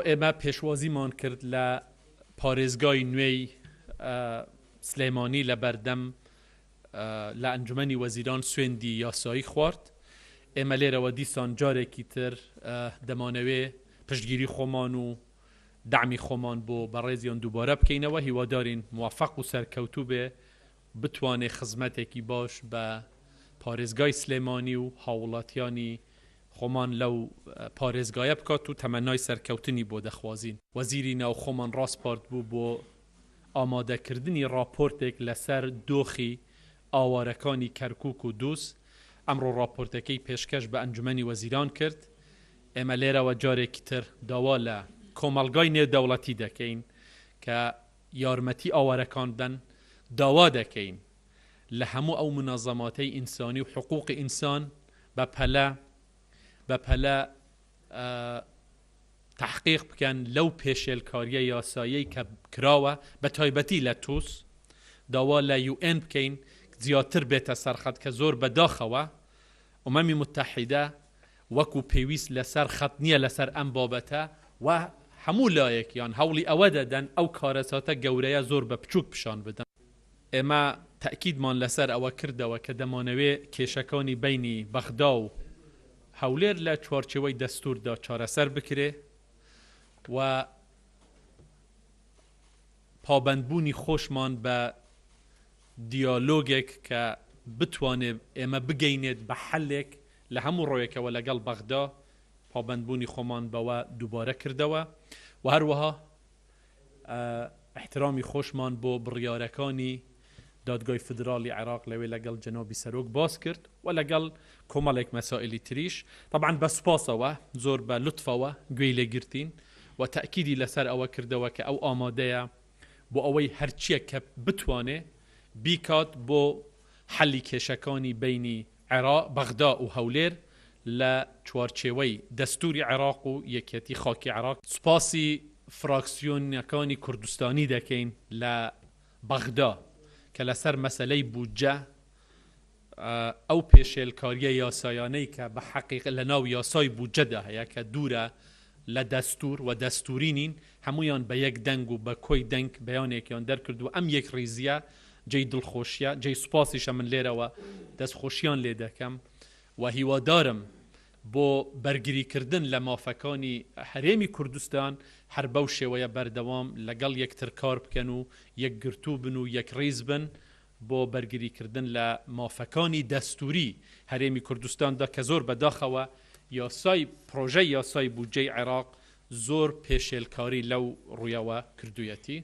ئێمە پێشوازیمان کرد لە پارێزگای نوێی سلێمانی لە بەردەم لە ئەنجومەنی وەزیران سوێندی یاسایی خوارد. ئێمە لێرەوە دیسان جارێکی تر دەمانەوێ پشتگیری خۆمان و دعمی خۆمان بۆ بەڕێزیان دووبارە بکەینەوە. هیوادارین موفق و سەرکەوتوو بێ بتوانێ خزمەتێکی باش بە پارێزگای سلێمانی و هاوڵاتیانی خۆمان لەو پارێزگایە بکات و تەمەنای سەرکەوتنی بۆ دەخوازین. وەزیری ناو خۆمان ڕاستپارت بوو بۆ ئامادەکردنی راپۆرتێک لەسەر دۆخی ئاوارەکانی کەرکووک و دووس. ئەمڕۆ راپۆرتەکەی پێشکەش بە ئەنجومەنی وەزیران کرد. ئێمە لێرەوە جارێکی تر داوا لە کۆمەڵگای نێودەوڵەتی دەکەین کە یارمەتی ئاوارەکان بدەن. داوا دەکەین لە هەموو ئەو منەظەماتەی ئینسانی و حقوقی ئینسان بەپەلە تحقیق بکەن لەو پێشێلکاریە یاسایی کە کراوە بە تایبەتی لە تووس. داوا لە UN بکەین زیاتر بێتە سەرخەت کە زۆر بەداخەوە ئومەمی متحیدە وەکو پێویست لەسەر خەت نییە لەسەر ئەم بابەتە و هەموو لایەکیان هەوڵی ئەوە دەدەن ئەو کارەساتە گەورەیە زۆر بە بچووک پیشان بدەن. ئێمە تەکیدمان لەسەر ئەوە کردەوە کە دەمانەوێ کێشەکانی بینی بەغدا و هەولێر لە چوارچێوەی دەستوردا چارەسەر بکرێ و پابەندبوونی خۆشمان بە دیالۆگێک کە بتوانێت ئێمە بگەینێت بە حەلێک لە هەموو ڕۆیەکەوە لەگەڵ بەغدا پابەندبوونی خۆمان بەوە دووبارە کردەوە و هەروەها احترامی خۆشمان بۆ بڕیارەکانی دادگای فدرالی عێراق لەوێ لەگەڵ جەنابی سەرۆک باس کرد و لەگەڵ کۆمەڵێک مەسائلی تریش. طبعاً بە سوپاسەوە زۆر بە لوتفەوە گوێی لێگرتین و تەکیدی لەسەر ئەوە کردەوە کە ئەو ئامادەیە بۆ ئەوەی هەرچیە کە بتوانێ بیکات بۆ حەلی کێشەکانی بینی بەغدا و هەولێر لە چوارچێوەی دەستوری عێراق و یەکێتی خاکی عێراق. سوپاسی فراکسیۆنەکانی کوردستانی دەکەین لە بەغدا کە لەسەر مەسەلەی بودجە ئەو پێشێلکاریە یاسایانەی کە بە حەقیق لە ناو یاسای بودجەدا هەیە کە دوورە لە دەستور و دەستورینین هەمویان بە یەک دەنگ و بە کۆی دەنگ بەیانێکیان دەرکرد و ئەم یەک ڕیزیە جێی دڵخۆشیە جێی سوپاسیشە من لێرەوە دەستخۆشیان لێ دەکەم و هیوادارم بۆ بەرگریکردن لە مافەکانی هەرێمی کوردستان هەر بەو شێوەیە بەردەوام لەگەڵ یەکتر کار بکەن و یەکگرتوو بن و یەک ڕیز بن بۆ بەرگریکردن لە مافەکانی دەستوری هەرێمی کوردستاندا کە زۆر بەداخەوە یاسای پرۆژەی یاسای بودجەی عێراق زۆر پێشێلکاری لەو ڕوویەوە کردوویەتی.